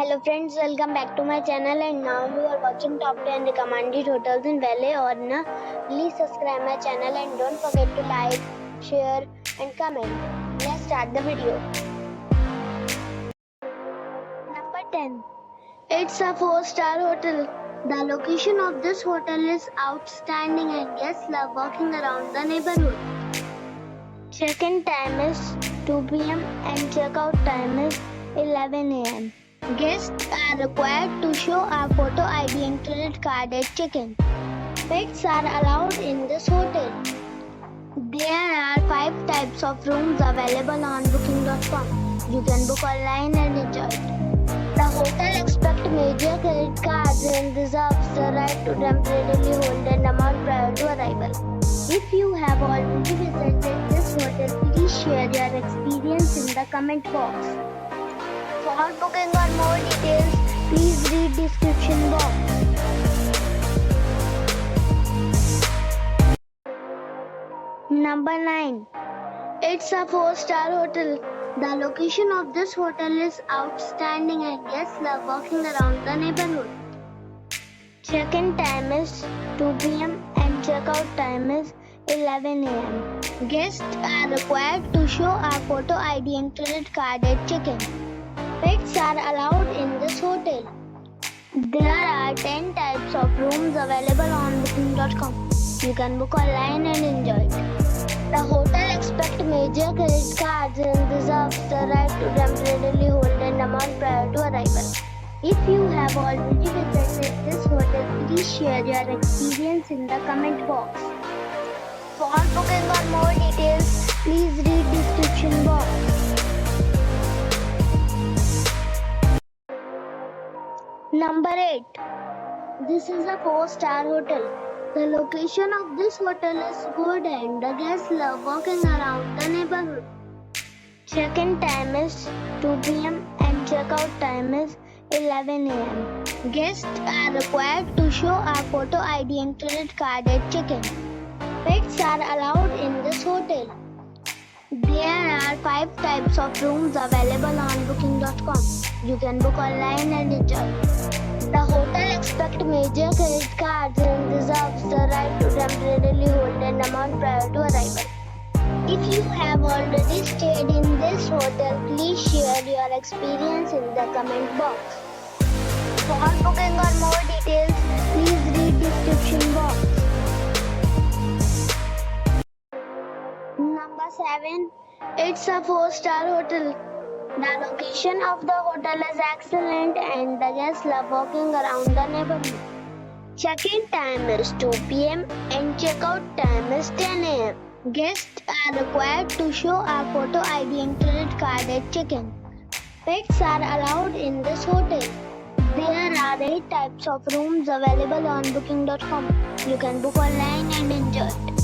Hello friends, welcome back to my channel and now you are watching top 10 recommended hotels in Valle Aurina. Please subscribe my channel and don't forget to like, share and comment. Let's start the video. Number 10. It's a 4-star hotel. The location of this hotel is outstanding and guests love walking around the neighborhood. Check-in time is 2 p.m. and check-out time is 11 a.m. Guests are required to show a photo ID and credit card at check-in. Pets are allowed in this hotel. There are 5 types of rooms available on booking.com. You can book online and enjoy it. The hotel accepts major credit cards and reserves the right to temporarily hold an amount prior to arrival. If you have already visited this hotel, please share your experience in the comment box. For booking or more details, please read description box. Number 9. It's a 4-star hotel. The location of this hotel is outstanding and guests love walking around the neighborhood. Check-in time is 2 p.m. and check-out time is 11 a.m. Guests are required to show a photo ID and credit card at check-in. Pets are allowed in this hotel. There are 10 types of rooms available on booking.com. You can book online and enjoy it. The hotel accepts major credit cards and reserves the right to temporarily hold an amount prior to arrival. If you have already visited this hotel, please share your experience in the comment box. For booking or more details, please read description box. Number 8. This is a 4-star hotel. The location of this hotel is good and the guests love walking around the neighborhood. Check-in time is 2 p.m. and check-out time is 11 a.m. Guests are required to show a photo ID and credit card at check-in. Pets are allowed in this hotel. There are 5 types of rooms available on booking.com. You can book online and enjoy it. The hotel accepts major credit cards and reserves the right to temporarily hold an amount prior to arrival. If you have already stayed in this hotel, please share your experience in the comment box. For booking or more details, please read description box. Number 7. It's a 4-star hotel. The location of the hotel is excellent and the guests love walking around the neighborhood. Check-in time is 2 p.m. and check-out time is 10 a.m. Guests are required to show a photo ID and credit card at check-in. Pets are allowed in this hotel. There are 8 types of rooms available on booking.com. You can book online and enjoy it.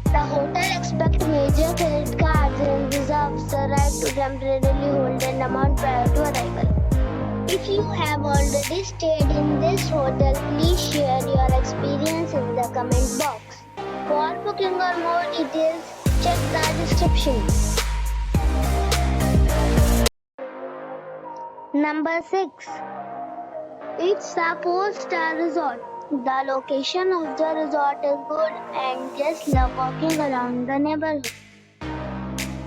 The hotel accepts major credit cards and reserves the right to temporarily hold an amount prior to arrival. If you have already stayed in this hotel, please share your experience in the comment box. For booking or more details, check the description. Number 6. It's a 4-star resort. The location of the resort is good and guests love walking around the neighborhood.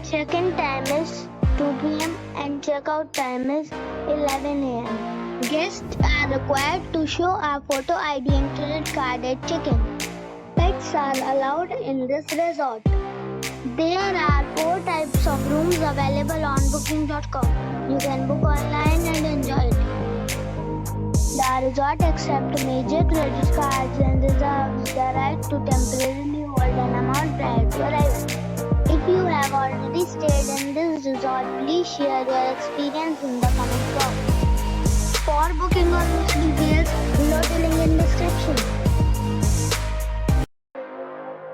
Check-in time is 2 p.m. and check-out time is 11 a.m. Guests are required to show a photo ID and credit card at check-in. Pets are allowed in this resort. There are 4 types of rooms available on booking.com. You can book online and enjoy it. The resort accepts major credit cards and reserves the right to temporarily hold an amount prior to arrival. If you have already stayed in this resort, please share your experience in the comment box. For booking or more details, below the link in description.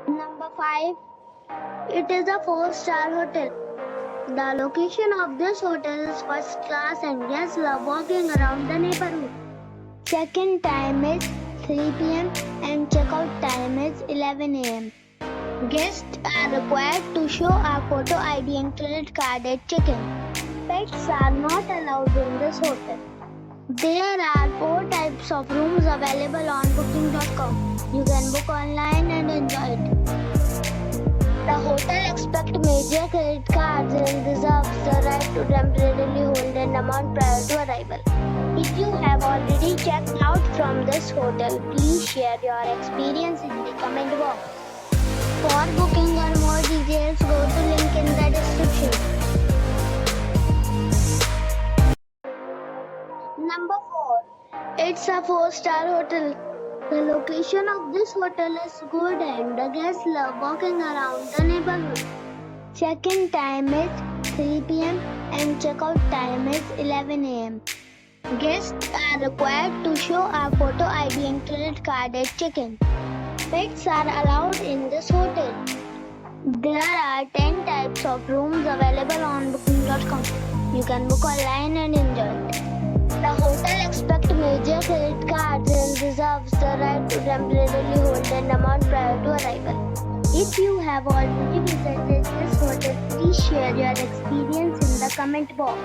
Number 5. It is a 4-star hotel. The location of this hotel is first class and guests love walking around the neighborhood. Check-in time is 3 p.m. and check-out time is 11 a.m. Guests are required to show a photo ID and credit card at check-in. Pets are not allowed in this hotel. There are 4 types of rooms available on booking.com. You can book online and enjoy it. The hotel expects major credit cards and reserves the right to temporarily hold an amount prior to arrival. If you have already checked out from this hotel, please share your experience in the comment box. For booking or more details, go to link in the description. Number 4. It's a 4-star hotel. The location of this hotel is good and the guests love walking around the neighborhood. Check-in time is 3 p.m. and check-out time is 11 a.m. Guests are required to show a photo ID and credit card at check-in. Pets are allowed in this hotel. There are 10 types of rooms available on booking.com. You can book online and enjoy it. The hotel expects major credit cards and reserves the right to temporarily hold an amount prior to arrival. If you have already visited this hotel, please share your experience in the comment box.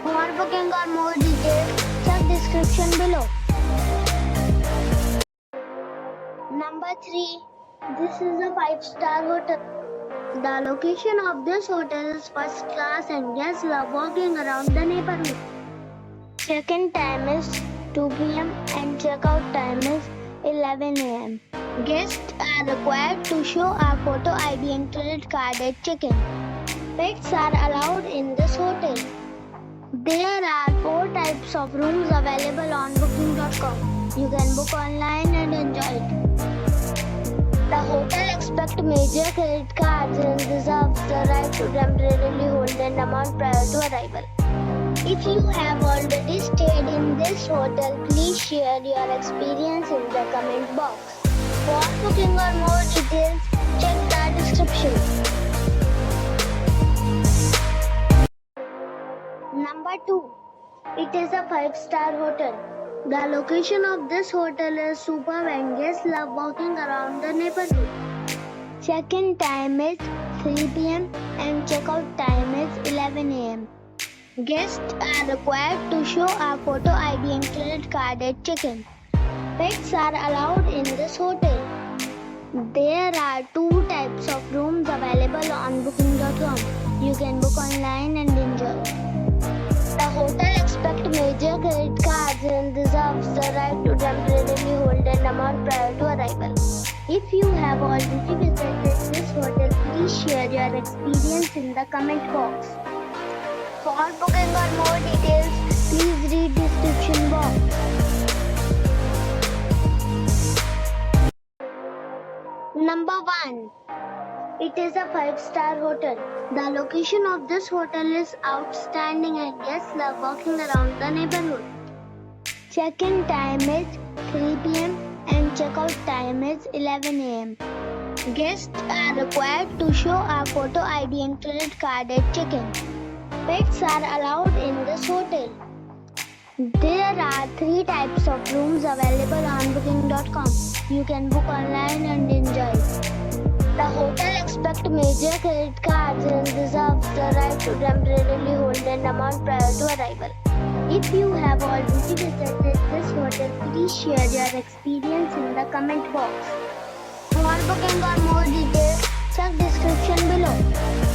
For booking or more details, check description below. Number 3. This is a 5-star hotel. The location of this hotel is first class and guests love walking around the neighborhood. Check-in time is 2 p.m. and check-out time is 11 a.m. Guests are required to show a photo ID and credit card at check-in. Pets are allowed in this hotel. There are 4 types of rooms available on booking.com. You can book online and enjoy it. The hotel expects major credit cards and reserves the right to temporarily hold an amount prior to arrival. If you have already stayed in this hotel, please share your experience in the comment box. For booking or more details, check the description. Number 2. It is a 5-star hotel. The location of this hotel is superb and guests love walking around the neighborhood. Check-in time is 3 p.m. and check-out time is 11 a.m. Guests are required to show a photo ID and credit card at check-in. Pets are allowed in this hotel. There are 2 types of rooms available on booking.com. You can book online and enjoy. The hotel expects major credit cards and reserves the right to temporarily hold an amount prior to arrival. If you have already visited this hotel, please share your experience in the comment box. For booking or more details, please read description box. Number 1. It is a 5-star hotel. The location of this hotel is outstanding and guests love walking around the neighborhood. Check-in time is 3 p.m. and check-out time is 11 a.m. Guests are required to show a photo ID and credit card at check-in. Pets are allowed in this hotel. There are 3 types of rooms available on booking.com. You can book online and enjoy it. The hotel expects major credit cards and reserves the right to temporarily hold an amount prior to arrival. If you have already visited this hotel, please share your experience in the comment box. For booking or more details, check description below.